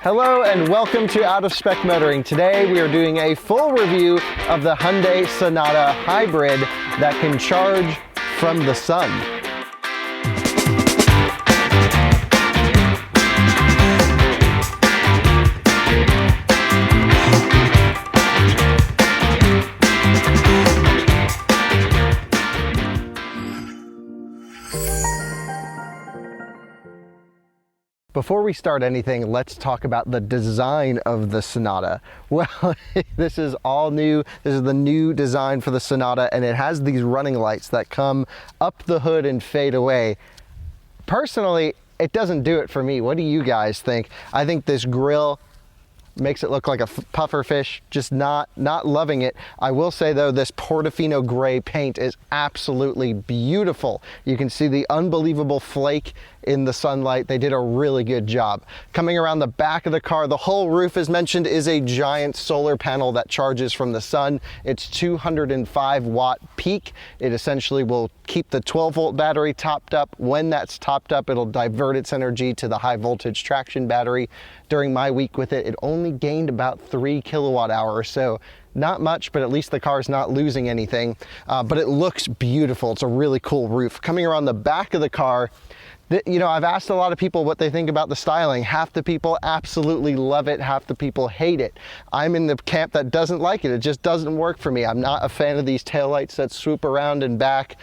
Hello and welcome to Out of Spec Motoring. Today we are doing a full review of the Hyundai Sonata Hybrid that can charge from the sun. Before we start anything, let's talk about the design of the Sonata. Well, this is all new. This is the new design for the Sonata, and it has these running lights that come up the hood and fade away. Personally, it doesn't do it for me. What do you guys think? I think this grille makes it look like a puffer fish, just not loving it. I will say though, this Portofino gray paint is absolutely beautiful. You can see the unbelievable flake in the sunlight. They did a really good job. Coming around the back of the car, the whole roof, as mentioned, is a giant solar panel that charges from the sun. It's 205 watt peak. It essentially will keep the 12 volt battery topped up. When that's topped up, it'll divert its energy to the high voltage traction battery. During my week with it, it only gained about 3 kilowatt hours, so not much, but at least the car's not losing anything. But it looks beautiful. It's a really cool roof. Coming around the back of the car, you know, I've asked a lot of people what they think about the styling. Half the people absolutely love it, half the people hate it. I'm in the camp that doesn't like it. It just doesn't work for me. I'm not a fan of these taillights that swoop around and back.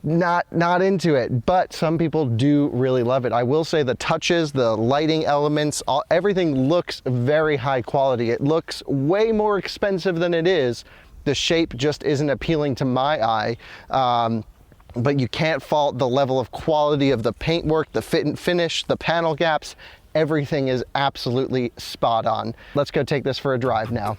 Not into it, but some people do really love it. I will say the touches, the lighting elements, everything looks very high quality. It looks way more expensive than it is. The shape just isn't appealing to my eye. But you can't fault the level of quality of the paintwork, the fit and finish, the panel gaps. Everything is absolutely spot on. Let's go take this for a drive now.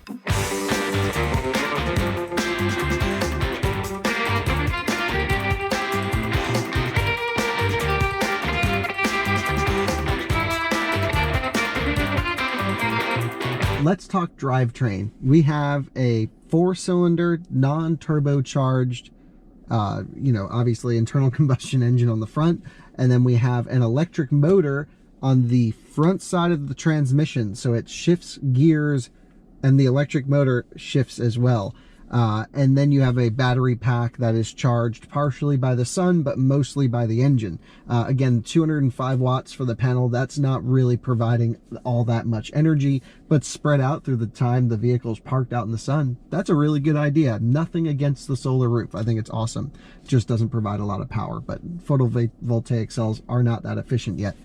Let's talk drivetrain. We have a 4-cylinder, non-turbocharged, obviously internal combustion engine on the front, and then we have an electric motor on the front side of the transmission, so it shifts gears and the electric motor shifts as well. And then you have a battery pack that is charged partially by the sun but mostly by the engine. Again, 205 watts for the panel. That's not really providing all that much energy, but spread out through the time the vehicle's parked out in the sun, that's a really good idea. Nothing against the solar roof. I think it's awesome. It just doesn't provide a lot of power, but photovoltaic cells are not that efficient yet.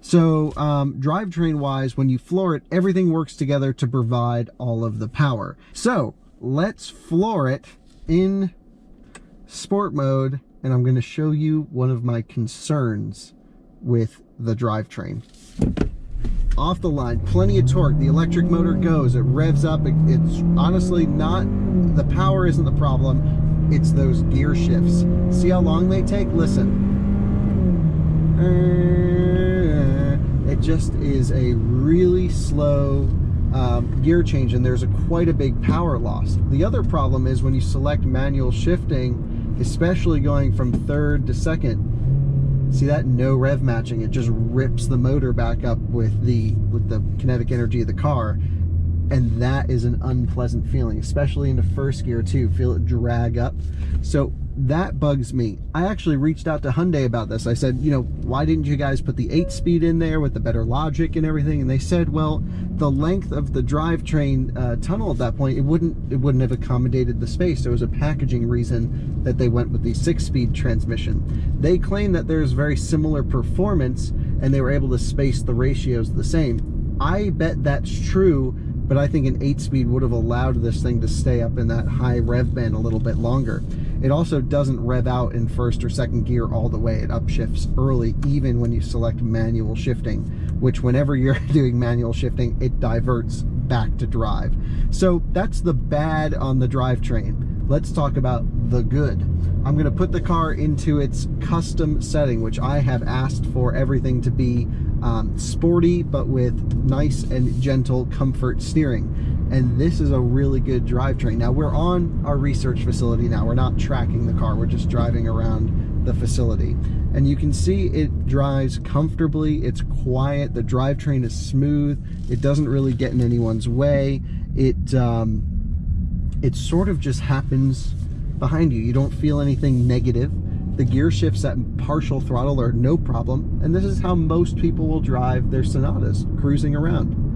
So drivetrain wise, when you floor it, everything works together to provide all of the power. So let's floor it in sport mode, and I'm going to show you one of my concerns with the drivetrain. Off the line, plenty of torque. The electric motor goes, it revs up. It's honestly not, the power isn't the problem, it's those gear shifts. See how long they take? Listen. It just is a really slow gear change, and there's quite a big power loss. The other problem is when you select manual shifting, especially going from third to second, see that no rev matching, it just rips the motor back up with the kinetic energy of the car, and that is an unpleasant feeling, especially into first gear too. Feel it drag up. So that bugs me. I actually reached out to Hyundai about this. I said, you know, why didn't you guys put the 8-speed in there with the better logic and everything? And they said, well, the length of the drivetrain tunnel at that point, it wouldn't have accommodated the space. There was a packaging reason that they went with the 6-speed transmission. They claim that there's very similar performance, and they were able to space the ratios the same. I bet that's true, but I think an 8-speed would have allowed this thing to stay up in that high rev band a little bit longer. It also doesn't rev out in first or second gear all the way. It upshifts early, even when you select manual shifting, which whenever you're doing manual shifting, it diverts back to drive. So that's the bad on the drivetrain. Let's talk about the good. I'm going to put the car into its custom setting, which I have asked for everything to be sporty, but with nice and gentle comfort steering. And this is a really good drivetrain. Now we're on our research facility now. We're not tracking the car. We're just driving around the facility. And you can see it drives comfortably, it's quiet, the drivetrain is smooth, it doesn't really get in anyone's way. It sort of just happens behind you. You don't feel anything negative. The gear shifts at partial throttle are no problem, and this is how most people will drive their Sonatas, cruising around.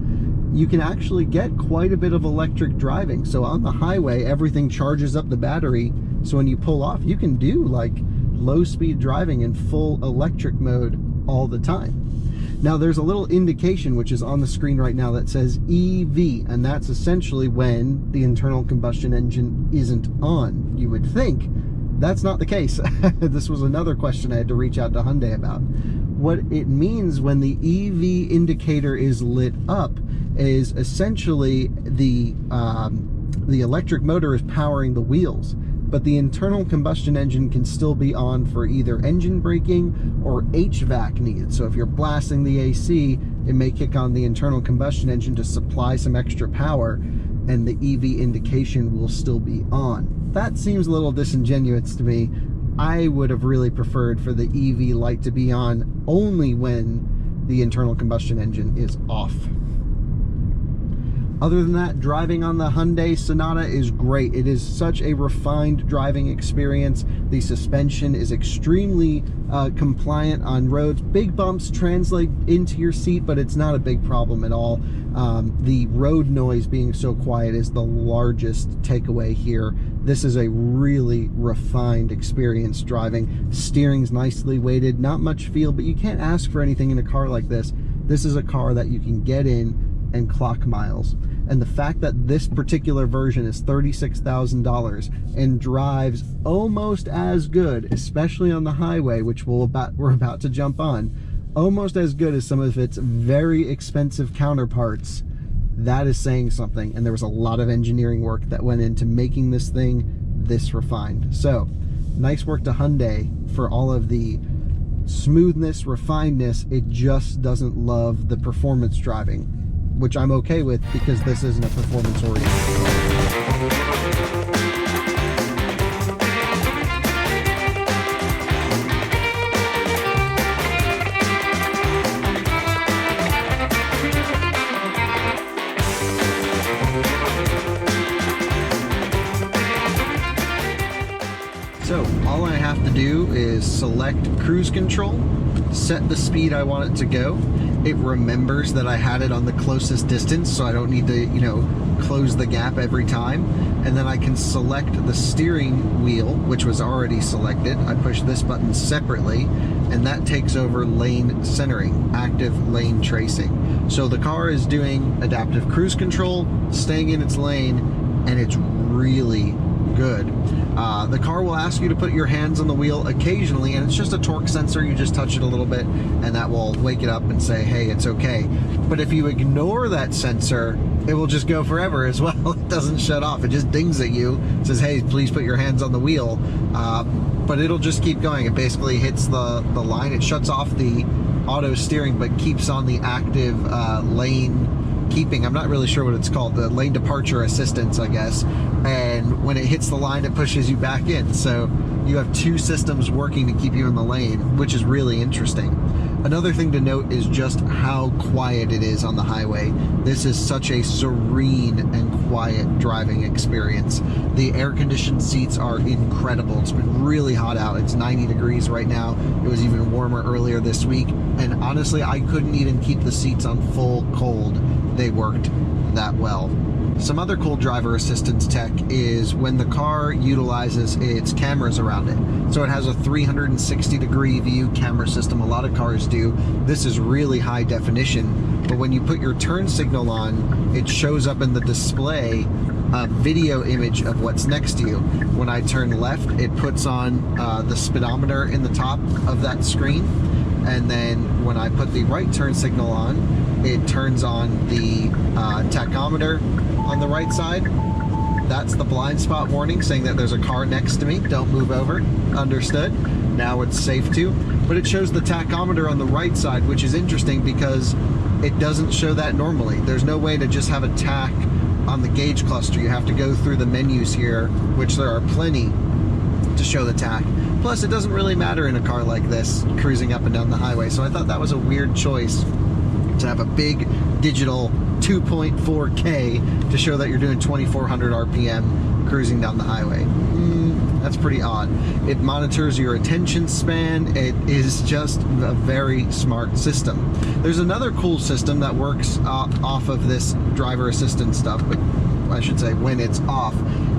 You can actually get quite a bit of electric driving. So on the highway, everything charges up the battery, so when you pull off, you can do like low-speed driving in full electric mode all the time. Now there's a little indication which is on the screen right now that says EV, and that's essentially when the internal combustion engine isn't on. You would think that's not the case. This was another question I had to reach out to Hyundai about. What it means when the EV indicator is lit up is essentially the electric motor is powering the wheels, but the internal combustion engine can still be on for either engine braking or HVAC needs. So if you're blasting the AC, it may kick on the internal combustion engine to supply some extra power, and the EV indication will still be on. That seems a little disingenuous to me. I would have really preferred for the EV light to be on only when the internal combustion engine is off. Other than that, driving on the Hyundai Sonata is great. It is such a refined driving experience. The suspension is extremely compliant on roads. Big bumps translate into your seat, but it's not a big problem at all. The road noise being so quiet is the largest takeaway here. This is a really refined experience driving. Steering's nicely weighted, not much feel, but you can't ask for anything in a car like this. This is a car that you can get in and clock miles. And the fact that this particular version is $36,000 and drives almost as good, especially on the highway, which we're about to jump on, almost as good as some of its very expensive counterparts, that is saying something. And there was a lot of engineering work that went into making this thing this refined. So nice work to Hyundai for all of the smoothness, refinedness. It just doesn't love the performance driving, which I'm okay with because this isn't a performance-oriented car. So all I have to do is select cruise control, set the speed I want it to go. It remembers that I had it on the closest distance, so I don't need to, close the gap every time. And then I can select the steering wheel, which was already selected. I push this button separately, and that takes over lane centering, active lane tracing. So the car is doing adaptive cruise control, staying in its lane, and it's really good. The car will ask you to put your hands on the wheel occasionally, and it's just a torque sensor. You just touch it a little bit and that will wake it up and say, hey, it's okay. But if you ignore that sensor, it will just go forever as well. It doesn't shut off. It just dings at you, says, hey, please put your hands on the wheel. But it'll just keep going. It basically hits the line. It shuts off the auto steering but keeps on the active lane keeping. I'm not really sure what it's called, the lane departure assistance, I guess. And when it hits the line, it pushes you back in. So you have two systems working to keep you in the lane, which is really interesting. Another thing to note is just how quiet it is on the highway. This is such a serene and quiet driving experience. The air-conditioned seats are incredible. It's been really hot out. It's 90 degrees right now. It was even warmer earlier this week. And honestly, I couldn't even keep the seats on full cold. They worked that well. Some other cool driver assistance tech is when the car utilizes its cameras around it. So it has a 360-degree view camera system. A lot of cars do. This is really high definition, but when you put your turn signal on, it shows up in the display a video image of what's next to you. When I turn left, it puts on the speedometer in the top of that screen. And then when I put the right turn signal on, it turns on the tachometer on the right side. That's the blind spot warning saying that there's a car next to me. Don't move over. Understood. Now it's safe to. But it shows the tachometer on the right side, which is interesting because it doesn't show that normally. There's no way to just have a tach on the gauge cluster. You have to go through the menus here, which there are plenty to show the tach. Plus, it doesn't really matter in a car like this, cruising up and down the highway. So I thought that was a weird choice to have a big digital 2.4K to show that you're doing 2,400 RPM cruising down the highway. That's pretty odd. It monitors your attention span. It is just a very smart system. There's another cool system that works off of this driver assistance stuff, but I should say when it's off,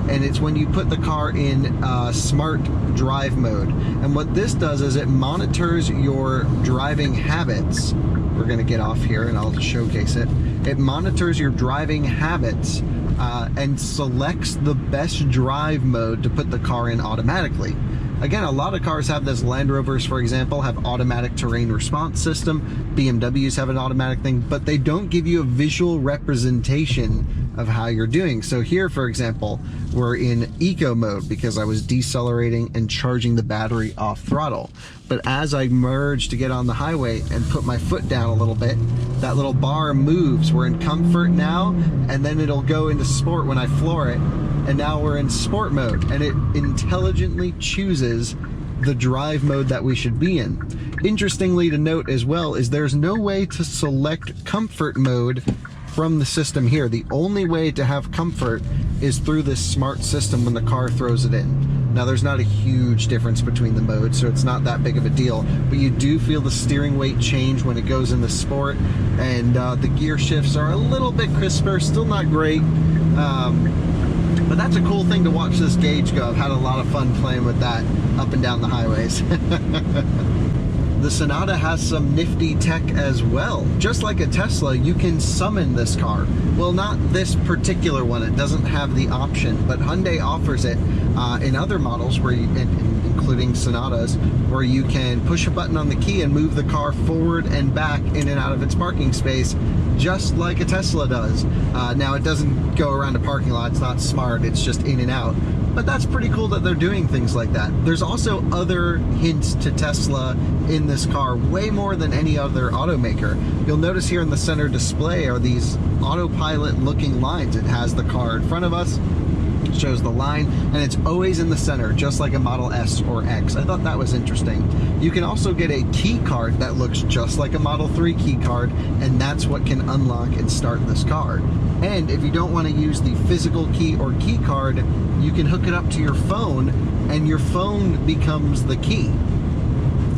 and it's when you put the car in smart drive mode. And what this does is it monitors your driving habits. We're going to get off here and I'll just showcase it. It monitors your driving habits and selects the best drive mode to put the car in automatically. Again, a lot of cars have this. Land Rovers, for example, have automatic terrain response system. BMWs have an automatic thing, but they don't give you a visual representation of how you're doing. So here, for example, we're in eco mode because I was decelerating and charging the battery off throttle. But as I merge to get on the highway and put my foot down a little bit, that little bar moves. We're in comfort now, and then it'll go into sport when I floor it. And now we're in sport mode, and it intelligently chooses the drive mode that we should be in. Interestingly to note as well is there's no way to select comfort mode from the system here. The only way to have comfort is through this smart system when the car throws it in. Now there's not a huge difference between the modes, so it's not that big of a deal, but you do feel the steering weight change when it goes into sport, and the gear shifts are a little bit crisper, still not great. But that's a cool thing to watch this gauge go. I've had a lot of fun playing with that up and down the highways. The Sonata has some nifty tech as well. Just like a Tesla, you can summon this car. Well, not this particular one. It doesn't have the option, but Hyundai offers it in other models, where you, including Sonatas, where you can push a button on the key and move the car forward and back in and out of its parking space, just like a Tesla does. Now, it doesn't go around a parking lot. It's not smart. It's just in and out. But that's pretty cool that they're doing things like that. There's also other hints to Tesla in this car, way more than any other automaker. You'll notice here in the center display are these autopilot looking lines. It has the car in front of us, shows the line, and it's always in the center, just like a Model S or X. I thought that was interesting. You can also get a key card that looks just like a Model 3 key card, and that's what can unlock and start this car. And if you don't want to use the physical key or key card, you can hook it up to your phone, and your phone becomes the key.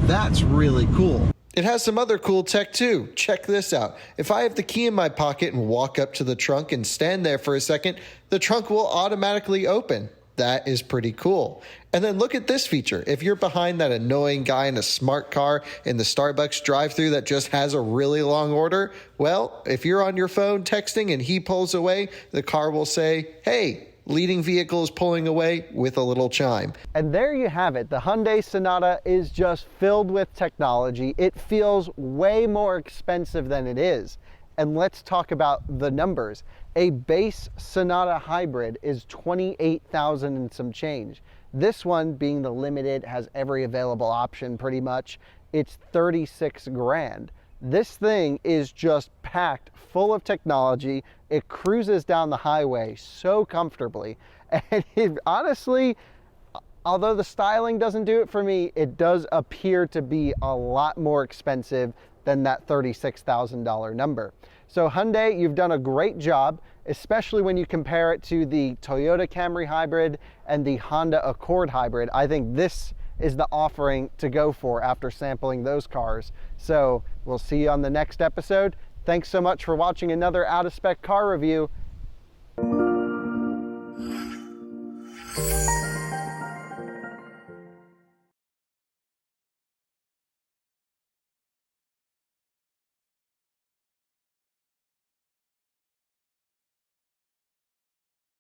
That's really cool. It has some other cool tech too. Check this out. If I have the key in my pocket and walk up to the trunk and stand there for a second, the trunk will automatically open. That is pretty cool. And then look at this feature. If you're behind that annoying guy in a smart car in the Starbucks drive-thru that just has a really long order, well, if you're on your phone texting and he pulls away, the car will say, "Hey, leading vehicle is pulling away," with a little chime. And there you have it. The Hyundai Sonata is just filled with technology. It feels way more expensive than it is. And let's talk about the numbers. A base Sonata hybrid is $28,000 and some change. This one, being the limited, has every available option pretty much. It's 36 grand. This thing is just packed full of technology. It cruises down the highway so comfortably. And honestly, although the styling doesn't do it for me, it does appear to be a lot more expensive than that $36,000 number. So Hyundai, you've done a great job, especially when you compare it to the Toyota Camry hybrid and the Honda Accord hybrid. I think this is the offering to go for after sampling those cars. So we'll see you on the next episode. Thanks so much for watching another out of spec car review.